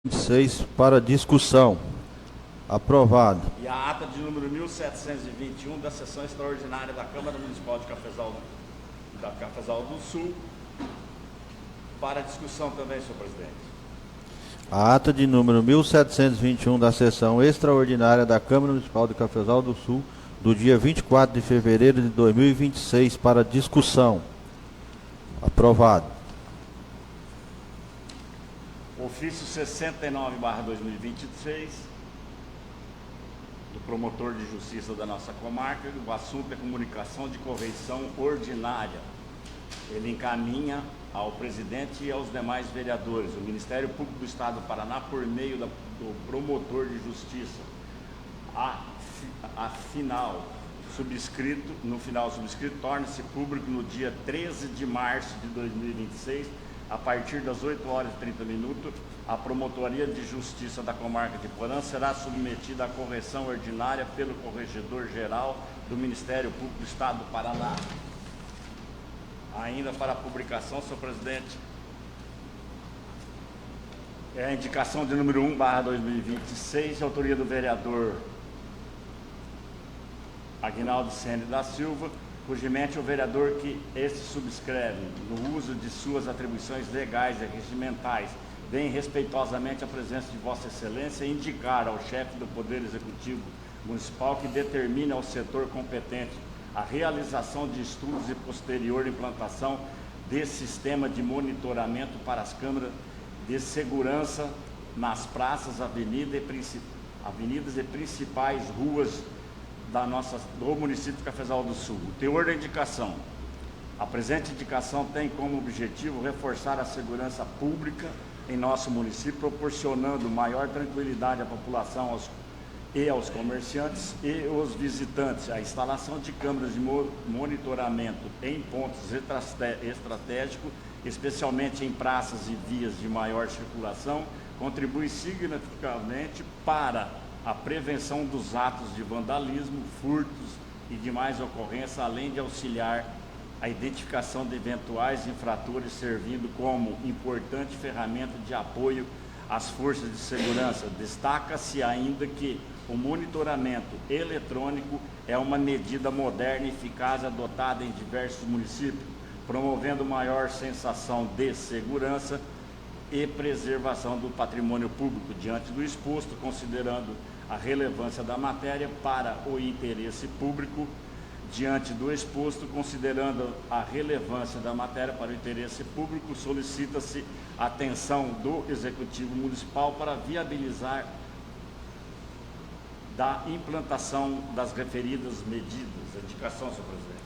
26 para discussão. Aprovado. E a ata de número 1721 da sessão extraordinária da Câmara Municipal de Cafezal do Sul. Para discussão também, senhor presidente. A ata de número 1721 da sessão extraordinária da Câmara Municipal de Cafezal do Sul, do dia 24 de fevereiro de 2026, para discussão. Aprovado. Ofício 69/2023, do promotor de justiça da nossa comarca. O assunto é comunicação de correição ordinária. Ele encaminha ao presidente e aos demais vereadores. O Ministério Público do Estado do Paraná, por meio do promotor de justiça, no final subscrito, torna-se público no dia 13 de março de 2026, a partir das 8h30, a Promotoria de Justiça da Comarca de Porã será submetida à correção ordinária pelo Corregedor-Geral do Ministério Público do Estado do Paraná. Ainda para publicação, senhor presidente, é a indicação de número 1/2026, de autoria do vereador Aguinaldo Sene da Silva, cujimente o vereador que este subscreve, no uso de suas atribuições legais e regimentais, vem respeitosamente a presença de Vossa Excelência indicar ao chefe do Poder Executivo Municipal que determine ao setor competente a realização de estudos e posterior implantação desse sistema de monitoramento para as câmaras de segurança nas praças, avenidas e principais ruas do município de Cafezal do Sul. O teor da indicação. A presente indicação tem como objetivo reforçar a segurança pública em nosso município, proporcionando maior tranquilidade à população e aos comerciantes e os visitantes. A instalação de câmeras de monitoramento em pontos estratégicos, especialmente em praças e vias de maior circulação, contribui significativamente para a prevenção dos atos de vandalismo, furtos e demais ocorrências, além de auxiliar a identificação de eventuais infratores, servindo como importante ferramenta de apoio às forças de segurança. Destaca-se ainda que o monitoramento eletrônico é uma medida moderna e eficaz adotada em diversos municípios, promovendo maior sensação de segurança e preservação do patrimônio público. Diante do exposto, considerando a relevância da matéria para o interesse público, solicita-se a atenção do Executivo Municipal para viabilizar da implantação das referidas medidas. Indicação, senhor presidente.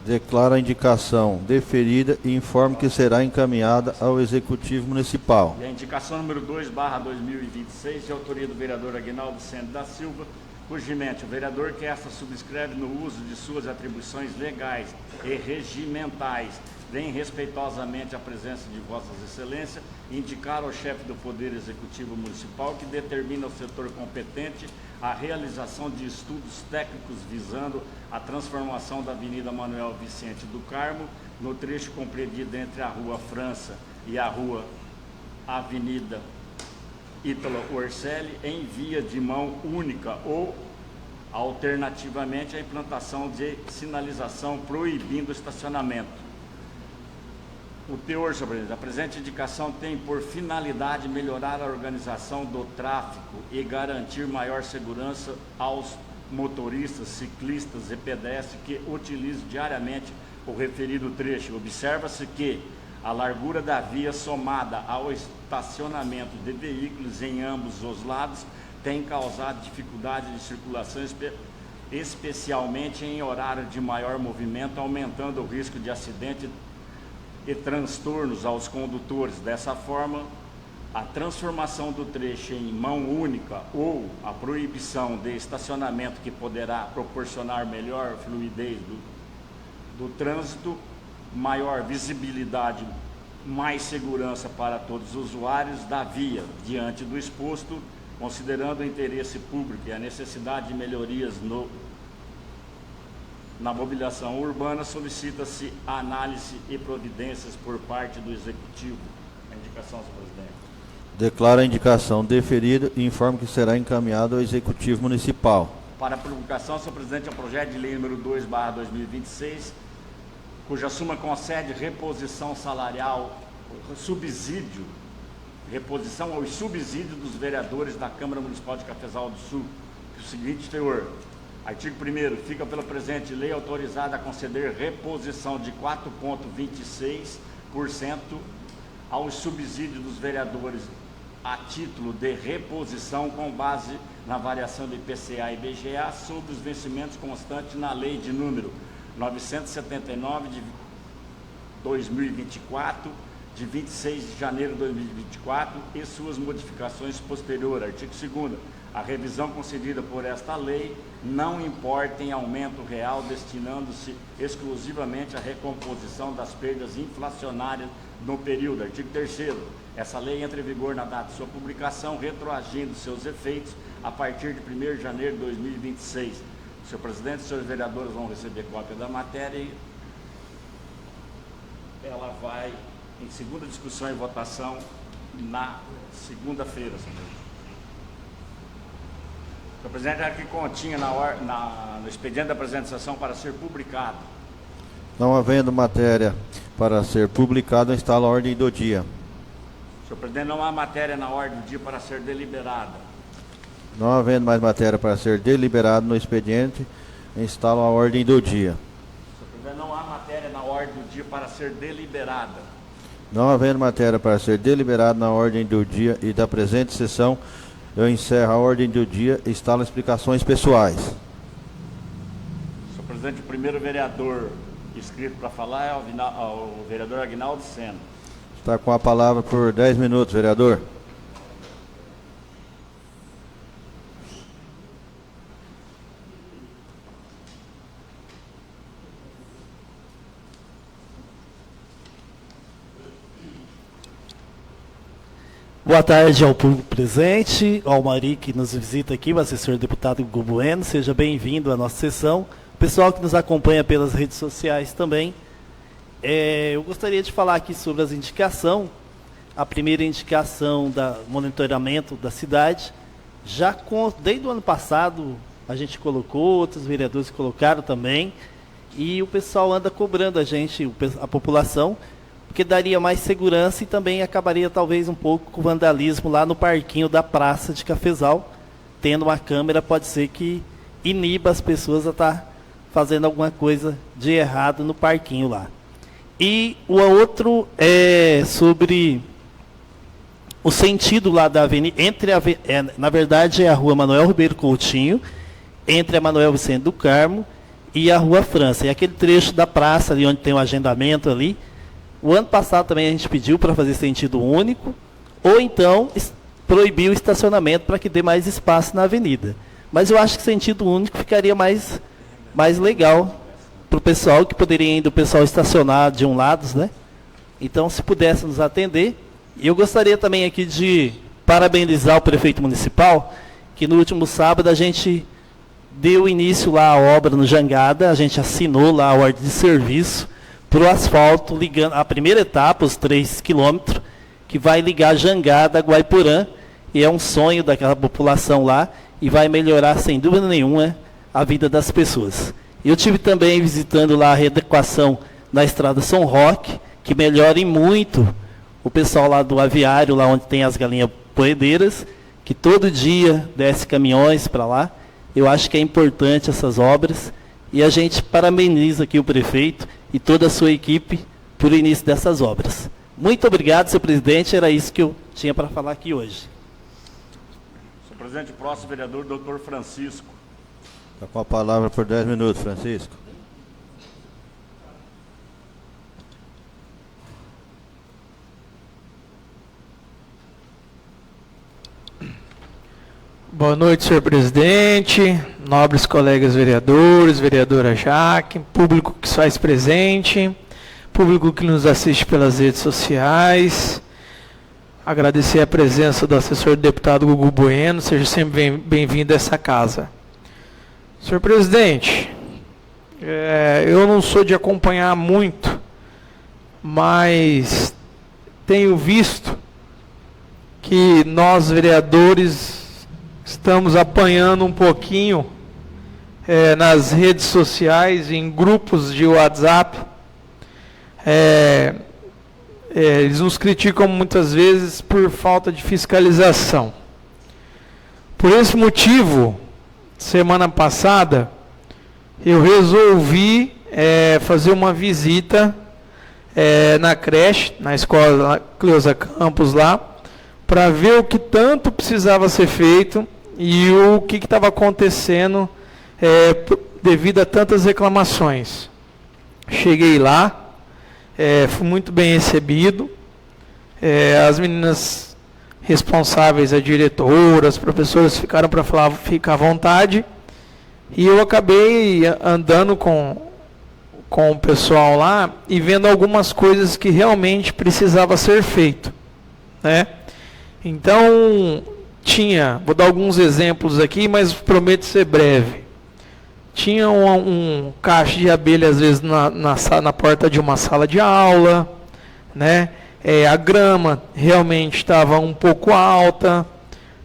Declaro a indicação deferida e informo que será encaminhada ao Executivo Municipal. E a indicação número 2/2026, de autoria do vereador Aguinaldo Sene da Silva, cujimente o vereador que esta subscreve no uso de suas atribuições legais e regimentais, vem respeitosamente a presença de Vossas Excelências, indicar ao chefe do Poder Executivo Municipal que determina ao setor competente a realização de estudos técnicos visando a transformação da Avenida Manuel Vicente do Carmo, no trecho compreendido entre a Rua França e a Rua Avenida Ítalo Orselli, em via de mão única ou, alternativamente, a implantação de sinalização proibindo o estacionamento. O teor, senhor presidente, a presente indicação tem por finalidade melhorar a organização do tráfego e garantir maior segurança aos motoristas, ciclistas e pedestres que utilizam diariamente o referido trecho. Observa-se que a largura da via, somada ao estacionamento de veículos em ambos os lados, tem causado dificuldade de circulação, especialmente em horário de maior movimento, aumentando o risco de acidente e transtornos aos condutores. Dessa forma, a transformação do trecho em mão única ou a proibição de estacionamento, que poderá proporcionar melhor fluidez do trânsito, maior visibilidade, mais segurança para todos os usuários da via. Diante do exposto, considerando o interesse público e a necessidade de melhorias na mobilização urbana, solicita-se a análise e providências por parte do Executivo. A indicação, senhor presidente. Declaro a indicação deferida e informo que será encaminhado ao Executivo Municipal. Para publicação, senhor presidente, é o projeto de lei número 2/2026, cuja suma concede reposição salarial, subsídio, reposição aos subsídios dos vereadores da Câmara Municipal de Cafezal do Sul. O seguinte teor: artigo 1º, fica pela presente lei autorizada a conceder reposição de 4,26% aos subsídios dos vereadores a título de reposição com base na variação do IPCA e IBGA sobre os vencimentos constantes na lei de número 979 de 2024, de 26 de janeiro de 2024 e suas modificações posteriores. Artigo 2º. A revisão concedida por esta lei não importa em aumento real, destinando-se exclusivamente à recomposição das perdas inflacionárias no período. Artigo 3º. Essa lei entra em vigor na data de sua publicação, retroagindo seus efeitos a partir de 1º de janeiro de 2026. Senhor presidente, senhores vereadores vão receber cópia da matéria e ela vai em segunda discussão e votação na segunda-feira, senhor. Senhor presidente, aqui continha no expediente da apresentação para ser publicado. Não havendo matéria para ser publicada, instalo a ordem do dia. Senhor presidente, não há matéria na ordem do dia para ser deliberada. Não havendo mais matéria para ser deliberada no expediente, instalo a ordem do dia. Senhor presidente, não há matéria na ordem do dia para ser deliberada. Não havendo matéria para ser deliberada na ordem do dia e da presente sessão, eu encerro a ordem do dia e instalo explicações pessoais. Senhor presidente, o primeiro vereador inscrito para falar é o vereador Aguinaldo Sena. Está com a palavra por 10 minutos, vereador. Boa tarde ao público presente, ao Mari que nos visita aqui, o assessor deputado Hugo Bueno, seja bem-vindo à nossa sessão. O pessoal que nos acompanha pelas redes sociais também. Eu gostaria de falar aqui sobre as indicações. A primeira indicação do monitoramento da cidade, desde o ano passado a gente colocou, outros vereadores colocaram também, e o pessoal anda cobrando a gente, a população, porque daria mais segurança e também acabaria talvez um pouco com o vandalismo lá no parquinho da Praça de Cafezal. Tendo uma câmera, pode ser que iniba as pessoas a estar fazendo alguma coisa de errado no parquinho lá. E o outro é sobre o sentido lá da avenida, na verdade é a rua Manuel Ribeiro Coutinho, entre a Manuel Vicente do Carmo e a Rua França. E aquele trecho da praça ali onde tem o agendamento ali, o ano passado também a gente pediu para fazer sentido único, ou então proibir o estacionamento para que dê mais espaço na avenida. Mas eu acho que sentido único ficaria mais legal para o pessoal, que poderia ainda o pessoal estacionar de um lado, né? Então, se pudesse nos atender. E eu gostaria também aqui de parabenizar o prefeito municipal, que no último sábado a gente deu início lá à obra no Jangada, a gente assinou lá a ordem de serviço para o asfalto, ligando a primeira etapa, os 3 quilômetros, que vai ligar Jangada a Guaiporã, e é um sonho daquela população lá, e vai melhorar, sem dúvida nenhuma, a vida das pessoas. Eu tive também visitando lá a readequação na estrada São Roque, que melhora muito o pessoal lá do aviário, lá onde tem as galinhas poedeiras, que todo dia desce caminhões para lá. Eu acho que é importante essas obras, e a gente parabeniza aqui o prefeito e toda a sua equipe por início dessas obras. Muito obrigado, senhor presidente, era isso que eu tinha para falar aqui hoje. Senhor presidente, o próximo vereador, doutor Francisco. Está com a palavra por 10 minutos, Francisco. Boa noite, senhor presidente, nobres colegas vereadores, vereadora Jaque, público que se faz presente, público que nos assiste pelas redes sociais. Agradecer a presença do assessor deputado Hugo Bueno, seja sempre bem-vindo a essa casa. Senhor presidente, eu não sou de acompanhar muito, mas tenho visto que nós vereadores estamos apanhando um pouquinho nas redes sociais, em grupos de WhatsApp. Eles nos criticam muitas vezes por falta de fiscalização. Por esse motivo, semana passada, eu resolvi fazer uma visita na creche, na escola Cleusa Campos lá, para ver o que tanto precisava ser feito e o que estava acontecendo devido a tantas reclamações. Cheguei lá, fui muito bem recebido, as meninas responsáveis, a diretora, as professoras ficaram para falar, fica à vontade, e eu acabei andando com o pessoal lá e vendo algumas coisas que realmente precisava ser feito, né? Então, vou dar alguns exemplos aqui, mas prometo ser breve. Tinha um caixa de abelha, às vezes, na porta de uma sala de aula, né? A grama realmente estava um pouco alta,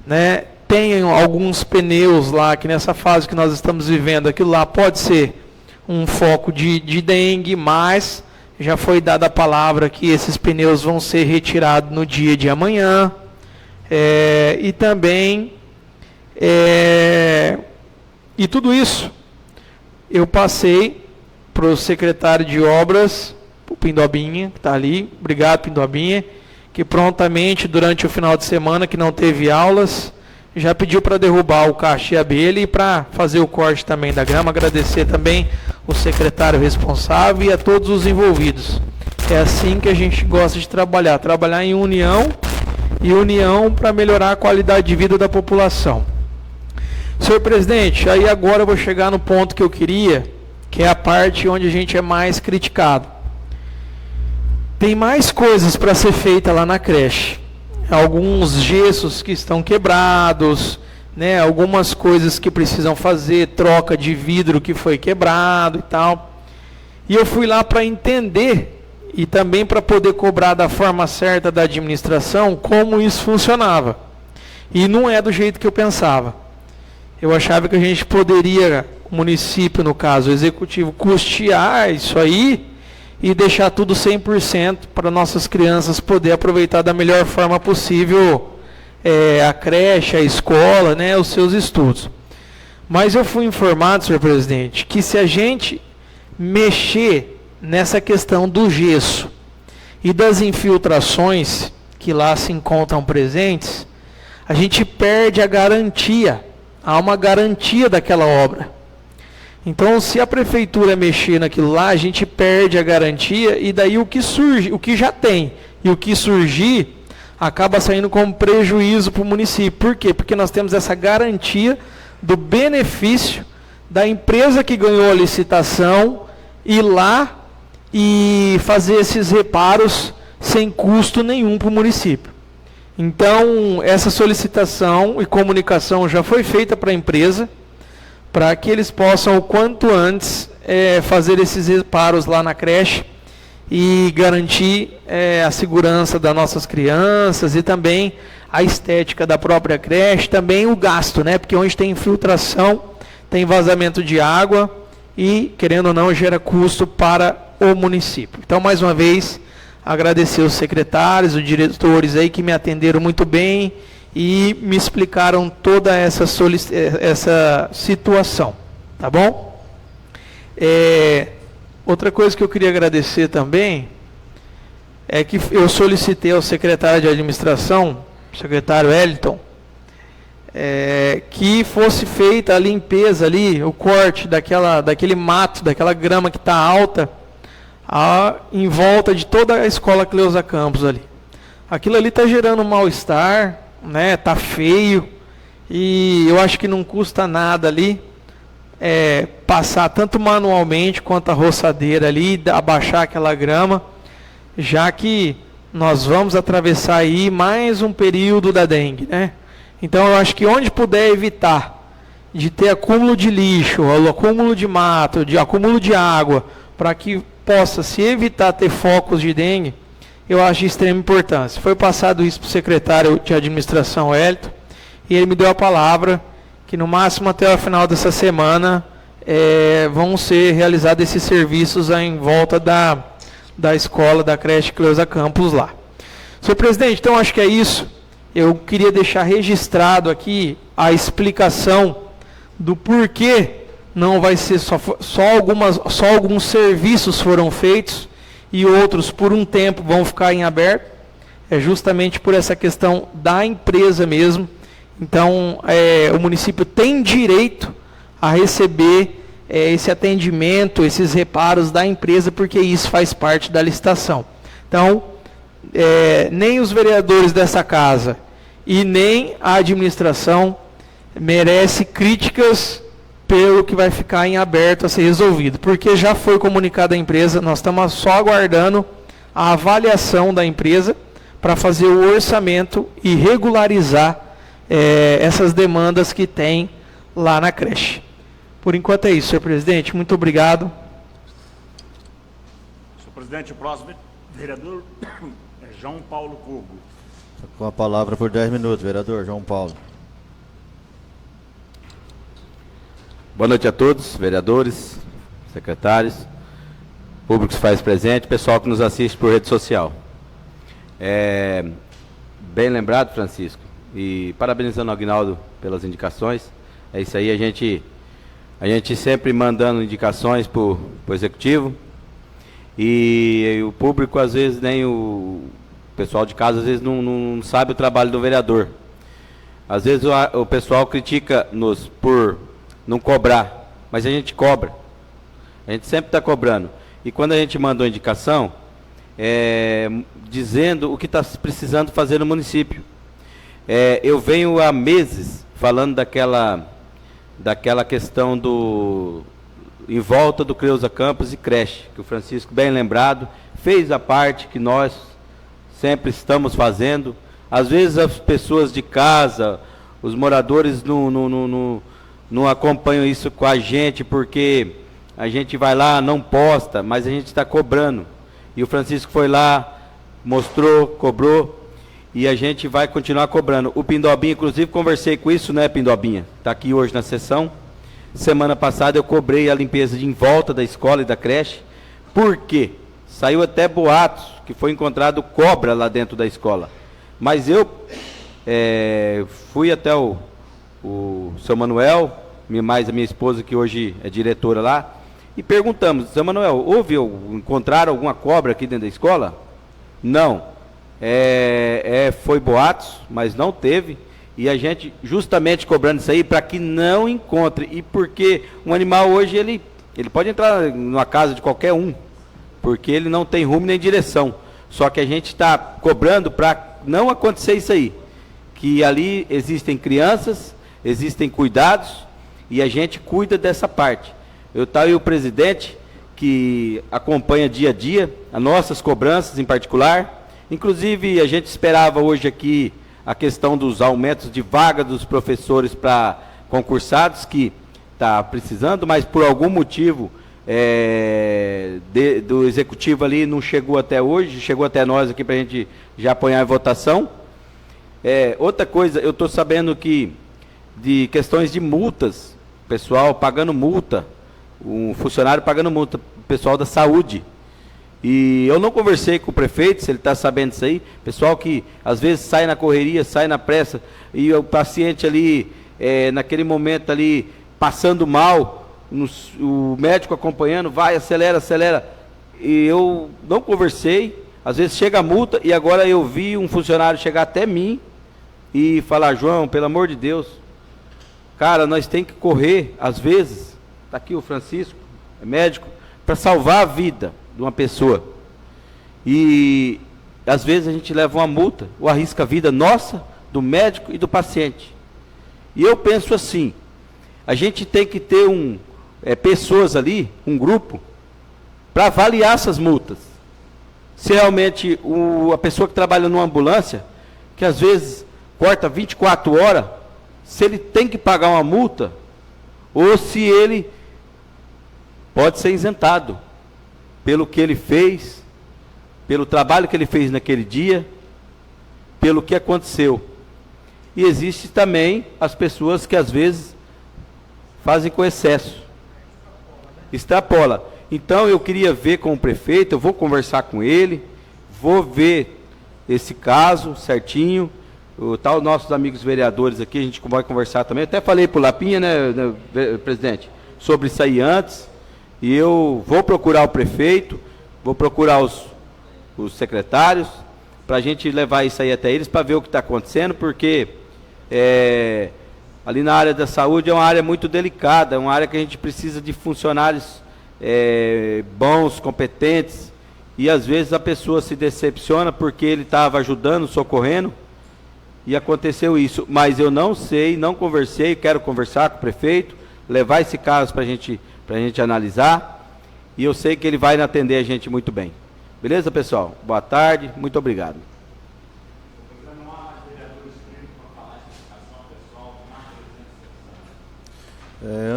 né? Tem alguns pneus lá, que nessa fase que nós estamos vivendo, aquilo lá pode ser um foco de dengue, mas já foi dada a palavra que esses pneus vão ser retirados no dia de amanhã. E também, e tudo isso, eu passei para o secretário de obras, o Pindobinha, que está ali, obrigado Pindobinha, que prontamente, durante o final de semana, que não teve aulas, já pediu para derrubar o caixa de abelha e para fazer o corte também da grama. Agradecer também o secretário responsável e a todos os envolvidos. É assim que a gente gosta de trabalhar em união, e união para melhorar a qualidade de vida da população. Senhor presidente, aí agora eu vou chegar no ponto que eu queria, que é a parte onde a gente é mais criticado. Tem mais coisas para ser feita lá na creche. Alguns gessos que estão quebrados, né, algumas coisas que precisam fazer, troca de vidro que foi quebrado e tal. E eu fui lá para entender e também para poder cobrar da forma certa da administração como isso funcionava. E não é do jeito que eu pensava. Eu achava que a gente poderia, o município, no caso, o executivo, custear isso aí e deixar tudo 100% para nossas crianças poder aproveitar da melhor forma possível a creche, a escola, né, os seus estudos. Mas eu fui informado, senhor presidente, que se a gente mexer nessa questão do gesso e das infiltrações que lá se encontram presentes, a gente perde a garantia, há uma garantia daquela obra. Então, se a prefeitura mexer naquilo lá, a gente perde a garantia, e daí o que surge, o que já tem e o que surgir, acaba saindo como prejuízo para o município. Por quê? Porque nós temos essa garantia do benefício da empresa que ganhou a licitação ir lá e fazer esses reparos sem custo nenhum para o município. Então, essa solicitação e comunicação já foi feita para a empresa, para que eles possam, o quanto antes, fazer esses reparos lá na creche e garantir a segurança das nossas crianças e também a estética da própria creche, também o gasto, né? Porque onde tem infiltração, tem vazamento de água e, querendo ou não, gera custo para o município. Então, mais uma vez, agradecer os secretários, os diretores aí que me atenderam muito bem e me explicaram toda essa situação, tá bom? Outra coisa que eu queria agradecer também é que eu solicitei ao secretário de administração, o secretário Wellington, que fosse feita a limpeza ali, o corte daquele mato, daquela grama que está alta, em volta de toda a escola Cleusa Campos ali. Aquilo ali está gerando um mal-estar, né? Tá feio, e eu acho que não custa nada ali passar tanto manualmente quanto a roçadeira ali, abaixar aquela grama, já que nós vamos atravessar aí mais um período da dengue, né? Então eu acho que onde puder evitar de ter acúmulo de lixo, acúmulo de mato, acúmulo de água, para que possa se evitar ter focos de dengue, eu acho de extrema importância. Foi passado isso para o secretário de administração, Hélito, e ele me deu a palavra que no máximo até o final dessa semana vão ser realizados esses serviços em volta da escola, da creche Cleusa Campos lá. Senhor presidente, então acho que é isso. Eu queria deixar registrado aqui a explicação do porquê não vai ser só alguns serviços foram feitos e outros por um tempo vão ficar em aberto. É justamente por essa questão da empresa mesmo. Então, o município tem direito a receber esse atendimento, esses reparos da empresa, porque isso faz parte da licitação. Então, nem os vereadores dessa casa e nem a administração merece críticas pelo que vai ficar em aberto a ser resolvido, porque já foi comunicada à empresa, nós estamos só aguardando a avaliação da empresa para fazer o orçamento e regularizar essas demandas que tem lá na creche. Por enquanto é isso, senhor presidente, muito obrigado. Senhor presidente, o próximo vereador é João Paulo Cubo. Com a palavra por 10 minutos, vereador João Paulo. Boa noite a todos, vereadores, secretários, público que se faz presente, pessoal que nos assiste por rede social. Bem lembrado, Francisco, e parabenizando o Aguinaldo pelas indicações. É isso aí, a gente sempre mandando indicações para o executivo, e o público, às vezes, nem o pessoal de casa, às vezes, não sabe o trabalho do vereador. Às vezes o pessoal critica-nos por não cobrar, mas a gente cobra. A gente sempre está cobrando. E quando a gente manda uma indicação, dizendo o que está precisando fazer no município. Eu venho há meses falando daquela questão em volta do Cleusa Campos e creche, que o Francisco, bem lembrado, fez a parte que nós sempre estamos fazendo. Às vezes as pessoas de casa, os moradores não acompanham isso com a gente, porque a gente vai lá, não posta, mas a gente está cobrando. E o Francisco foi lá, mostrou, cobrou, e a gente vai continuar cobrando. O Pindobinha, inclusive, conversei com isso, né, Pindobinha? Está aqui hoje na sessão. Semana passada eu cobrei a limpeza em volta da escola e da creche. Por quê? Saiu até boatos que foi encontrado cobra lá dentro da escola. Mas eu fui até o seu Manuel, mais a minha esposa, que hoje é diretora lá, e perguntamos: seu Manuel, encontraram alguma cobra aqui dentro da escola? Não. Foi boatos, mas não teve, e a gente justamente cobrando isso aí para que não encontre. E porque um animal hoje, ele pode entrar numa casa de qualquer um, porque ele não tem rumo nem direção. Só que a gente está cobrando para não acontecer isso aí, que ali existem crianças, existem cuidados, e a gente cuida dessa parte. Eu e o presidente, que acompanha dia a dia as nossas cobranças em particular. Inclusive, a gente esperava hoje aqui a questão dos aumentos de vaga dos professores para concursados, que está precisando, mas por algum motivo do executivo ali não chegou até hoje, chegou até nós aqui para a gente já apoiar em votação. Outra coisa, eu estou sabendo que de questões de multas, pessoal pagando multa, um funcionário pagando multa, pessoal da saúde. E eu não conversei com o prefeito, se ele está sabendo disso aí, pessoal que às vezes sai na correria, sai na pressa, e o paciente ali, naquele momento ali, passando mal, o médico acompanhando, vai, acelera, e eu não conversei, às vezes chega a multa, e agora eu vi um funcionário chegar até mim, e falar: João, pelo amor de Deus, cara, nós temos que correr, às vezes, está aqui o Francisco, é médico, para salvar a vida de uma pessoa, e às vezes a gente leva uma multa, ou arrisca a vida nossa, do médico e do paciente. E eu penso assim, a gente tem que ter pessoas ali, um grupo, para avaliar essas multas. Se realmente a pessoa que trabalha numa ambulância, que às vezes corta 24 horas, se ele tem que pagar uma multa, ou se ele pode ser isentado pelo que ele fez, pelo trabalho que ele fez naquele dia, pelo que aconteceu. E existe também as pessoas que às vezes fazem com excesso, extrapola. Então eu queria ver com o prefeito, eu vou conversar com ele, vou ver esse caso certinho. Os nossos amigos vereadores aqui, a gente vai conversar também. Eu até falei para o Lapinha, né, presidente, sobre isso aí antes. E eu vou procurar o prefeito, vou procurar os secretários, para a gente levar isso aí até eles, para ver o que está acontecendo, porque ali na área da saúde é uma área muito delicada, é uma área que a gente precisa de funcionários bons, competentes, e às vezes a pessoa se decepciona porque ele estava ajudando, socorrendo, e aconteceu isso. Mas eu não sei, não conversei, quero conversar com o prefeito, levar esse caso para a gente analisar, e eu sei que ele vai atender a gente muito bem. Beleza, pessoal? Boa tarde, muito obrigado.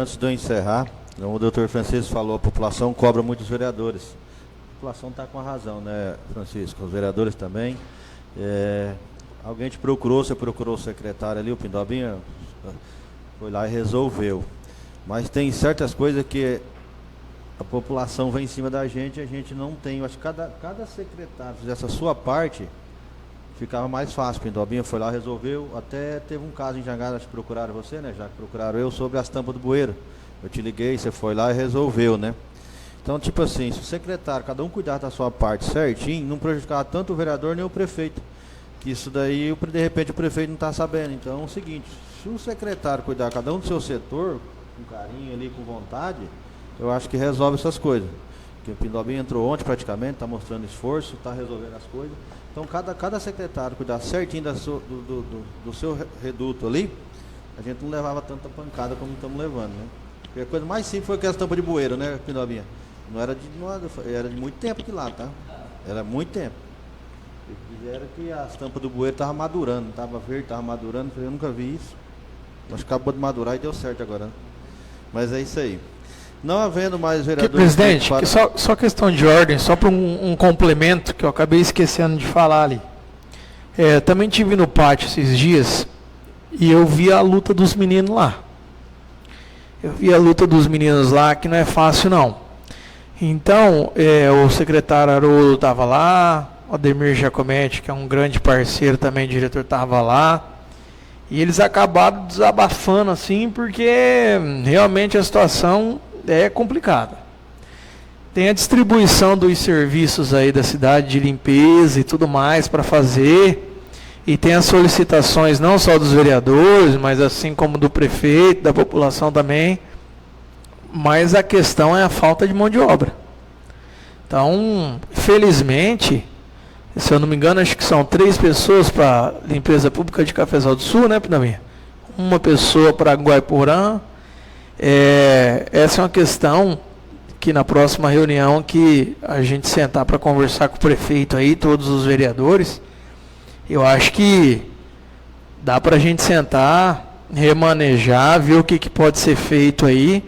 Antes de eu encerrar, como o doutor Francisco falou, a população cobra muitos vereadores. A população está com a razão, né, Francisco? Os vereadores também. Alguém te procurou, você procurou o secretário ali, o Pindobinha, foi lá e resolveu. Mas tem certas coisas que a população vem em cima da gente e a gente não tem. Eu acho que cada secretário fizesse a sua parte, ficava mais fácil. Pindobinha foi lá, resolveu. Até teve um caso em Jangada, acho que procuraram você, né? Já que procuraram eu, sobre as tampas do bueiro. Eu te liguei, você foi lá e resolveu, né? Então, tipo assim, se o secretário, cada um cuidar da sua parte certinho, não prejudicava tanto o vereador nem o prefeito. Que isso daí, de repente, o prefeito não está sabendo. Então, é o seguinte, se o secretário cuidar cada um do seu setor, com carinho ali, com vontade, eu acho que resolve essas coisas. Porque o Pindobinha entrou ontem praticamente, está mostrando esforço, está resolvendo as coisas. Então, cada secretário cuidar certinho do seu reduto ali, a gente não levava tanta pancada como estamos levando, né? Porque a coisa mais simples foi aquela tampa de bueiro, né, Pindobinha? Não era era de muito tempo que lá, tá? Era muito tempo. Eles fizeram que as tampas do bueiro estavam madurando, estava verde, estava madurando, eu nunca vi isso. Mas acabou de madurar e deu certo agora, né? Mas é isso aí. Não havendo mais vereadores... Presidente, só questão de ordem, só para um complemento que eu acabei esquecendo de falar ali. Também estive no pátio esses dias e eu vi a luta dos meninos lá. Eu vi a luta dos meninos lá, que não é fácil não. Então, o secretário Haroldo estava lá, o Ademir Giacometti, que é um grande parceiro também, diretor, estava lá. E eles acabaram desabafando assim, porque realmente a situação é complicada. Tem a distribuição dos serviços aí da cidade de limpeza e tudo mais para fazer. E tem as solicitações não só dos vereadores, mas assim como do prefeito, da população também. Mas a questão é a falta de mão de obra. Então, felizmente, se eu não me engano, acho que são 3 pessoas para limpeza pública de Cafezal do Sul, né, Pinaminha? Uma pessoa para Guaiporã. Essa é uma questão que na próxima reunião que a gente sentar para conversar com o prefeito aí, todos os vereadores, eu acho que dá para a gente sentar, remanejar, ver o que pode ser feito aí,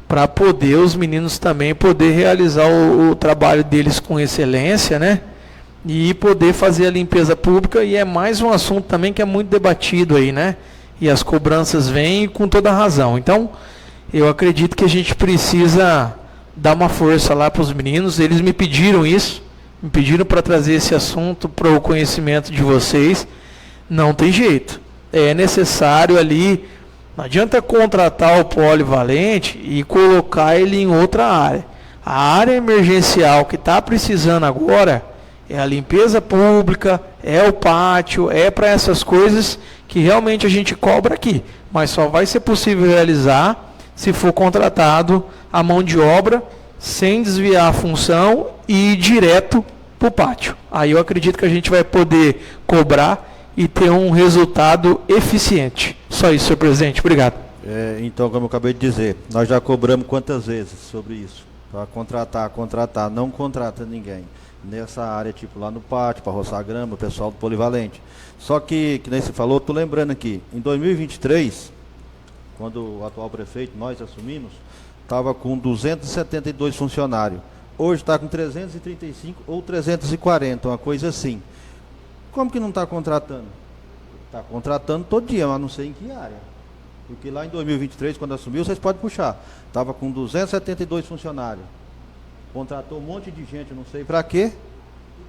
para poder os meninos também poder realizar o trabalho deles com excelência, né? E poder fazer a limpeza pública, e é mais um assunto também que é muito debatido aí, né? E as cobranças vêm com toda a razão. Então, eu acredito que a gente precisa dar uma força lá para os meninos. Eles me pediram isso, me pediram para trazer esse assunto para o conhecimento de vocês. Não tem jeito. É necessário ali, não adianta contratar o polivalente e colocar ele em outra área. A área emergencial que está precisando agora é a limpeza pública, é o pátio, é para essas coisas que realmente a gente cobra aqui. Mas só vai ser possível realizar se for contratado a mão de obra, sem desviar a função e ir direto para o pátio. Aí eu acredito que a gente vai poder cobrar e ter um resultado eficiente. Só isso, senhor presidente. Obrigado. Então, como eu acabei de dizer, nós já cobramos quantas vezes sobre isso? Para contratar, não contrata ninguém. Nessa área, tipo lá no pátio, para roçar grama, o pessoal do polivalente. Só que nem você falou, estou lembrando aqui, em 2023, quando o atual prefeito, nós assumimos, estava com 272 funcionários. hoje está com 335 ou 340, uma coisa assim. Como que não está contratando? Está contratando todo dia, mas não sei em que área. Porque lá em 2023, quando assumiu, vocês podem puxar. Estava com 272 funcionários. Contratou um monte de gente, não sei para quê.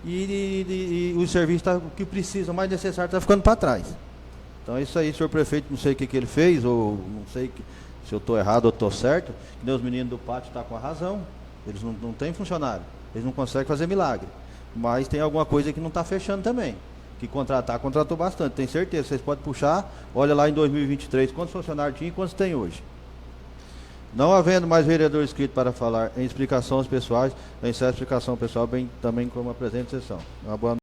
E o serviço que precisa, mais necessário, está ficando para trás. Então é isso aí, senhor prefeito, não sei o que ele fez, ou não sei se eu estou errado ou estou certo. Que os meninos do pátio estão com a razão. Eles não têm funcionário. Eles não conseguem fazer milagre. Mas tem alguma coisa que não está fechando também. Que contratou bastante, tenho certeza. Vocês podem puxar, olha lá em 2023, quantos funcionários tinha e quantos tem hoje. Não havendo mais vereador inscrito para falar em explicações pessoais, eu encerro a explicação pessoal, bem também como a presente sessão. Uma boa